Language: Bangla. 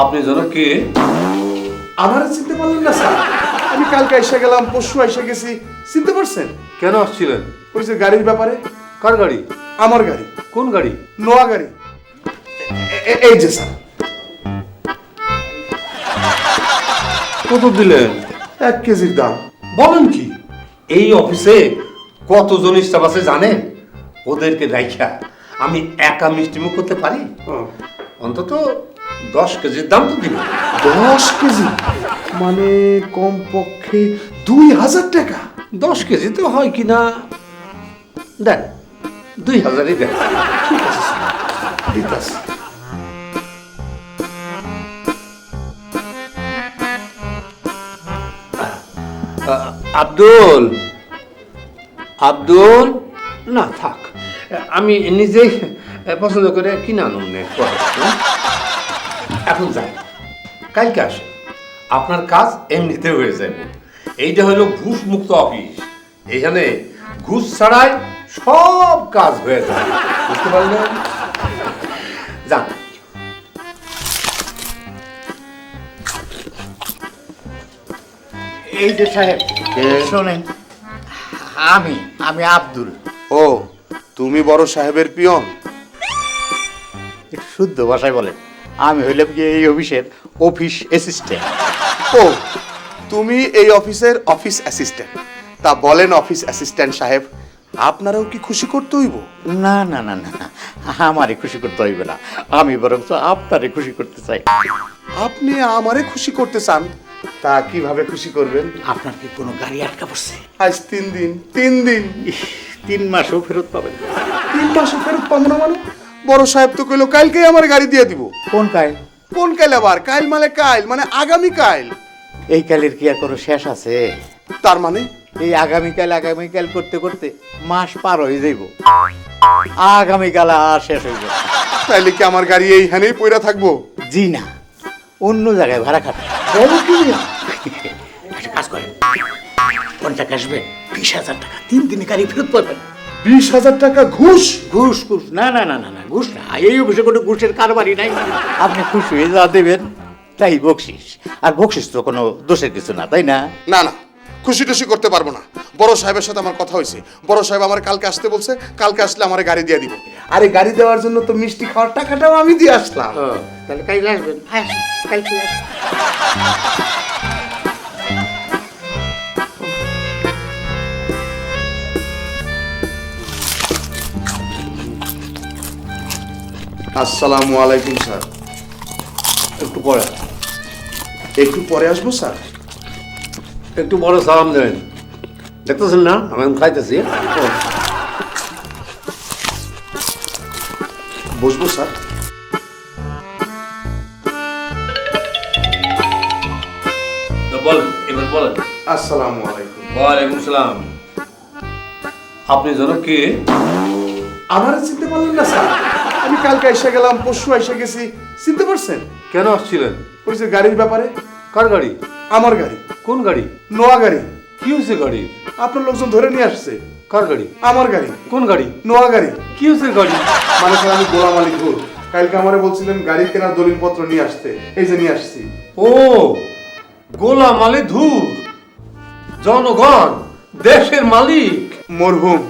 আপনি যেন কে? আমার চিনতে পারলেন না স্যার? আমি কালকে এসে গেলাম, পরশু এসে গেছি, চিনতে পারছেন? কেন আসছিলেন? ওই যে গাড়ির ব্যাপারে। কার গাড়ি? আমার গাড়ি। কোন গাড়ি? নোয়া গাড়ি। এই যে স্যার। কত দিলেন? 1 কেজির দাম। বলেন কি? এই অফিসে কতজন স্টাফ আছে জানেন? ওদেরকে রাইখা আমি একা মিষ্টিমুখ করতে পারি? অন্তত 10 কেজির দাম তো দিব। 10 কেজি মানে কমপক্ষে 2000 টাকা। 10 কেজি তো হয় কিনা দেন, 2000ই দেন। ঠিক আছে স্যার, দিতাছি। আব্দুল, আব্দুল না থাক, আমি নিজেই পছন্দ করে কিনে আনুন নে পরে, হ্যাঁ? এখন যাই, কালকে আসে, আপনার কাজ এমনিতে হয়ে যাবে। এইটা হলো ঘুষ মুক্ত অফিস, এখানে ঘুষ ছাড়াই সব কাজ হয়ে যায়, বুঝতে পারলেন? যান। এই যে সাহেব শোনেন, আমি আমি আব্দুল। ও, তুমি বড় সাহেবের পিয়ন? একটু শুদ্ধ ভাষায় বলেন। আমি হইলাম গিয়ে এই অফিসের অফিস অ্যাসিস্ট্যান্ট। ও, তুমি এই অফিসের অফিস অ্যাসিস্ট্যান্ট? তা বলেন অফিস অ্যাসিস্ট্যান্ট সাহেব, আপনারাও কি খুশি করতে হইব? না না না না না, আমারে খুশি করতে হইবে না, আমি বরং আপনারে খুশি করতে চাই। আপনি আমারে খুশি করতে চান? তা কিভাবে খুশি করবেন? আপনার কি কোনো গাড়ি আটকা পড়ছে? আজ 3 দিন। 3 দিন? 3 মাসও ফেরত পাবেন? 3 মাসও ফেরত পাবো না মানে? বড় সাহেব তো কইলো কালকেই আমার গাড়ি দিয়ে দিব। কোন কাল? কোন কাল আবার? কাল মানে আগামী কাল। এই কালের কি আর কোনো শেষ আছে? তার মানে এই আগামীকাল করতে করতে মাস পার হয়ে যাইব, আগামীকাল আর শেষ হইব। তাইলে কি আমার গাড়ি এইখানেই পইরা থাকবো? জি না, অন্য জায়গায় ভাড়া খাট। বলো কি? একটা কাজ করেন, কোন টাকা আসবে? 20,000 টাকা, 3 দিনে গাড়ি ফেরত পাবেন। 20,000 টাকা ঘুষ? ঘুষ ঘুষ না না না না না, ঘুষ না, এই অফিসে কোনো ঘুষের কারবারই নাই। আপনি খুশি হয়ে যা দেবেন তাই বকশিস, আর বকশিস তো কোনো দোষের কিছু না, তাই না? না না, খুশি টুশি করতে পারবো না। বড় সাহেবের সাথে আমার কথা হয়েছে, বড় সাহেব আমার কালকে আসতে বলছে, কালকে আসলে আমার গাড়ি দিয়ে দিব। আরে গাড়ি দেওয়ার জন্য তো মিষ্টি খাওয়ার টাকাটাও আমি দিয়ে আসলাম। তাহলে কালকে আসবেন? কালকে আসবেন। আসসালামু আলাইকুম স্যার। একটু পরে, একটু পরে আসবো স্যার। একটু পরে সালাম দেবেন। দেখতেছেন না আমি এখন খাইতেছি? বসবো স্যার। বলেন, এবার বলেন। আসসালামু আলাইকুম। ওয়ালাইকুম সালাম। আপনি যেন কে? আমার চিনতে পারলেন না স্যার? আমি কালকে এসে গেলাম, পরশু এসে গেছি, চিনতে পারছেন? কেন আসছিলেন? ওই যে গাড়ির ব্যাপারে। কার গাড়ি? আমার গাড়ি। কোন গাড়ি? নোয়া গাড়ি। কি হয়েছে গাড়ি? আপনার লোকজন ধরে নিয়ে আসছে। কার গাড়ি? আমার গাড়ি। কোন গাড়ি? নোয়া গাড়ি। কি হয়েছে গাড়ি? মানে স্যার আমি গোলাম আলী ধুর, কালকে আমারে বলছিলেন গাড়ি কেনার দলিলপত্র নিয়ে আসতে, এই যে নিয়ে আসছি। ও, গোলাম আলী ধুর, জনগণ, দেশের মালিক। মরহুম।